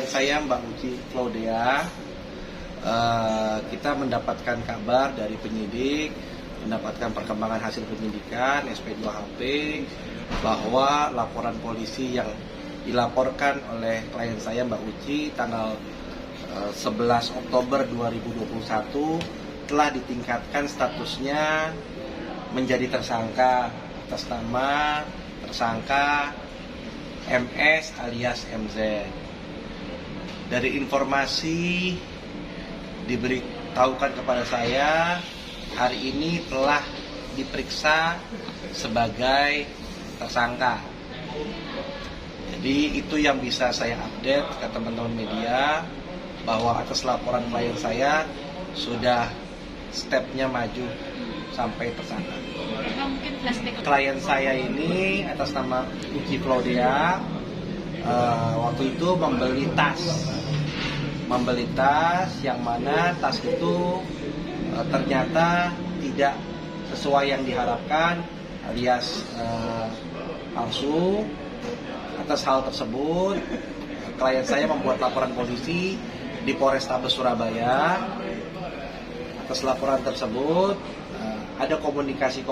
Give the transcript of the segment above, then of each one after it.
saya Mbak Uci Claudia, kita mendapatkan kabar dari penyidik, mendapatkan perkembangan hasil penyidikan SP2HP bahwa laporan polisi yang dilaporkan oleh klien saya Mbak Uci tanggal 11 Oktober 2021 telah ditingkatkan statusnya menjadi tersangka atas nama tersangka MS alias MZ. Dari informasi diberitahukan kepada saya, hari ini telah diperiksa sebagai tersangka. Jadi itu yang bisa saya update ke teman-teman media, bahwa atas laporan klien saya sudah stepnya maju sampai tersangka. Klien saya ini atas nama Uci Claudia waktu itu membeli tas yang mana tas itu ternyata tidak sesuai yang diharapkan alias palsu. Atas hal tersebut klien saya membuat laporan polisi di Polrestabes Surabaya. Atas laporan tersebut ada komunikasi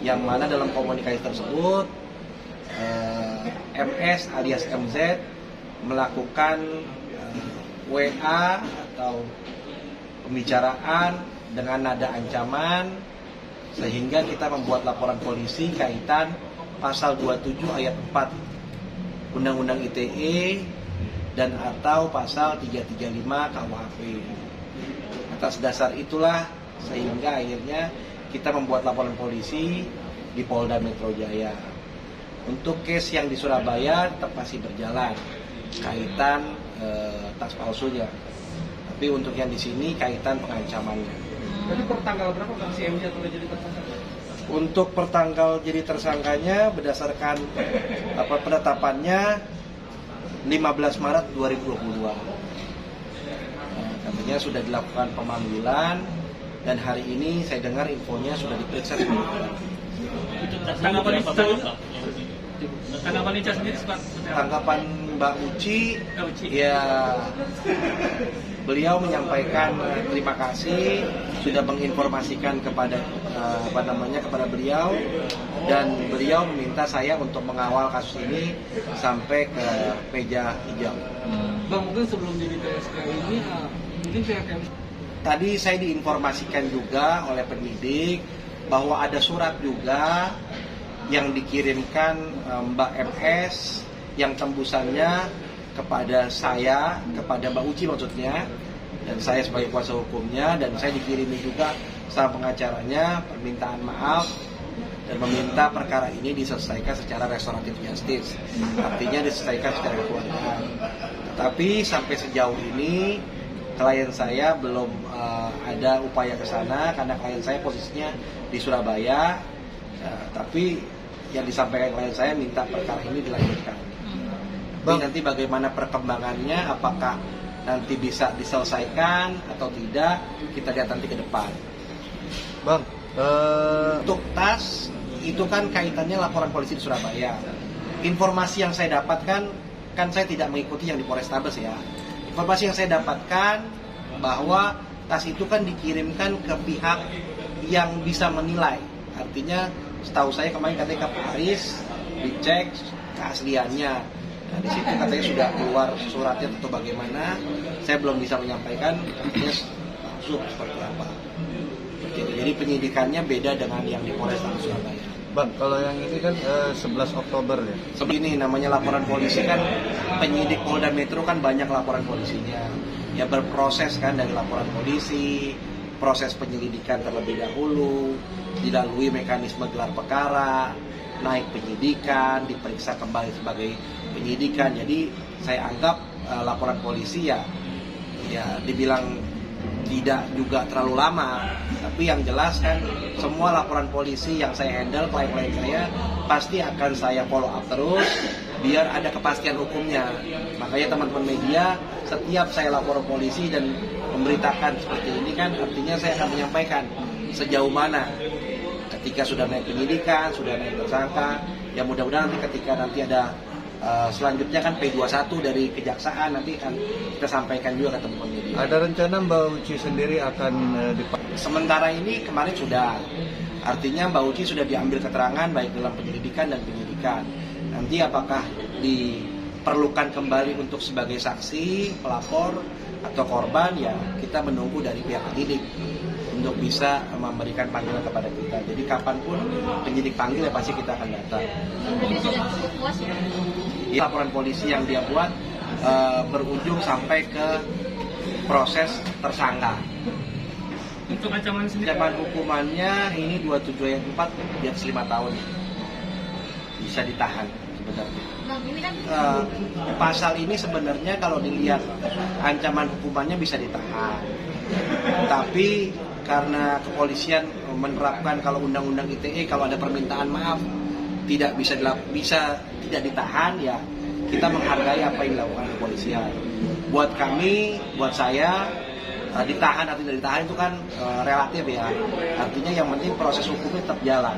yang mana dalam komunikasi tersebut MS alias MZ melakukan WA atau pembicaraan dengan nada ancaman, sehingga kita membuat laporan polisi kaitan pasal 27 ayat 4 Undang-Undang ITE dan atau pasal 335 KUHP. Atas dasar itulah sehingga akhirnya kita membuat laporan polisi di Polda Metro Jaya. Untuk case yang di Surabaya tetap masih berjalan kaitan tas palsunya. Tapi untuk yang di sini kaitan pengancamannya. Jadi per tanggal berapa Pak si MZ sudah jadi tersangka? Untuk pertanggal jadi tersangkanya berdasarkan penetapannya 15 Maret 2022. Katanya sudah dilakukan pemanggilan dan hari ini saya dengar infonya sudah diperiksa. Tanggapan Ica sendiri Pak? Tanggapan Mbak Uci, ya beliau menyampaikan terima kasih sudah menginformasikan kepada kepada beliau, dan beliau meminta saya untuk mengawal kasus ini sampai ke meja hijau. Bang, mungkin sebelum jadi TSK ini mungkin pihak tadi saya diinformasikan juga oleh penyidik bahwa ada surat juga yang dikirimkan Mbak MS yang tembusannya kepada saya, kepada Mbak Uci maksudnya, dan saya sebagai kuasa hukumnya, dan saya dikirimi juga sama pengacaranya permintaan maaf dan meminta perkara ini diselesaikan secara restoratif justice, artinya diselesaikan secara kekeluargaan. Tapi sampai sejauh ini klien saya belum ada upaya ke sana karena klien saya posisinya di Surabaya. Tapi yang disampaikan klien saya minta perkara ini dilanjutkan. Tapi nanti bagaimana perkembangannya, apakah nanti bisa diselesaikan atau tidak, kita lihat nanti ke depan. Bang, untuk tas itu kan kaitannya laporan polisi di Surabaya. Informasi yang saya dapatkan, kan saya tidak mengikuti yang di Polrestabes ya. Informasi yang saya dapatkan bahwa tas itu kan dikirimkan ke pihak yang bisa menilai. Artinya setahu saya kemarin katanya ke Paris dicek keasliannya. Nah, di situ katanya sudah keluar suratnya atau bagaimana. Saya belum bisa menyampaikan artinya palsu seperti apa. Jadi penyidikannya beda dengan yang di Polrestabes Surabaya. Bang, kalau yang ini kan 11 Oktober ya. Ini namanya laporan polisi kan, penyidik Polda Metro kan banyak laporan polisinya. Ya berproses kan dari laporan polisi, proses penyelidikan terlebih dahulu, dilalui mekanisme gelar perkara, naik penyidikan, diperiksa kembali sebagai penyidikan. Jadi saya anggap laporan polisi ya dibilang tidak juga terlalu lama, tapi yang jelas kan semua laporan polisi yang saya handle, klien-klien saya pasti akan saya follow up terus biar ada kepastian hukumnya. Makanya teman-teman media, setiap saya lapor polisi dan memberitakan seperti ini kan artinya saya akan menyampaikan sejauh mana ketika sudah naik penyidikan, sudah naik tersangka, ya mudah-mudahan nanti ketika nanti ada Selanjutnya kan P21 dari kejaksaan nanti akan kita sampaikan juga ke teman media. Ada rencana Mbak Uci sendiri akan Sementara ini kemarin sudah, artinya Mbak Uci sudah diambil keterangan baik dalam penyelidikan dan penyidikan. Nanti apakah diperlukan kembali untuk sebagai saksi, pelapor atau korban, ya kita menunggu dari pihak penyidik untuk bisa memberikan panggilan kepada kita. Jadi kapanpun penyidik panggil ya pasti kita akan datang. Laporan polisi yang dia buat berujung sampai ke proses tersangka. Untuk ancaman sendiri? Ancaman hukumannya ini 27 ayat 4 di atas 5 tahun. Bisa ditahan sebenarnya. Pasal ini sebenarnya kalau dilihat ancaman hukumannya bisa ditahan. Tapi karena kepolisian menerapkan kalau undang-undang ITE kalau ada permintaan maaf tidak bisa tidak ditahan, ya kita menghargai apa yang dilakukan kepolisian. Buat kami, buat saya, ditahan atau tidak ditahan itu kan relatif ya. Artinya yang penting proses hukumnya tetap jalan.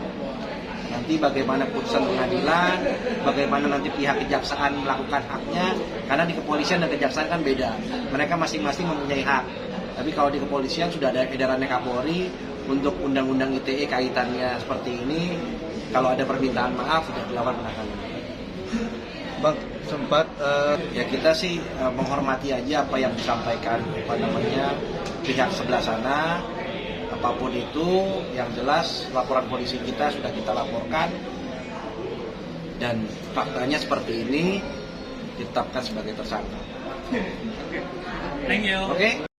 Nanti bagaimana putusan pengadilan, bagaimana nanti pihak kejaksaan melakukan haknya, karena di kepolisian dan kejaksaan kan beda. Mereka masing-masing mempunyai hak. Tapi kalau di kepolisian sudah ada edarannya Kapolri untuk undang-undang ITE kaitannya seperti ini, kalau ada permintaan maaf sudah dilakukan penanganan. Bang sempat Ya kita sih menghormati aja apa yang disampaikan pihak sebelah sana. Apapun itu, yang jelas laporan polisi kita sudah kita laporkan dan faktanya seperti ini, ditetapkan sebagai tersangka. Thank you. Oke.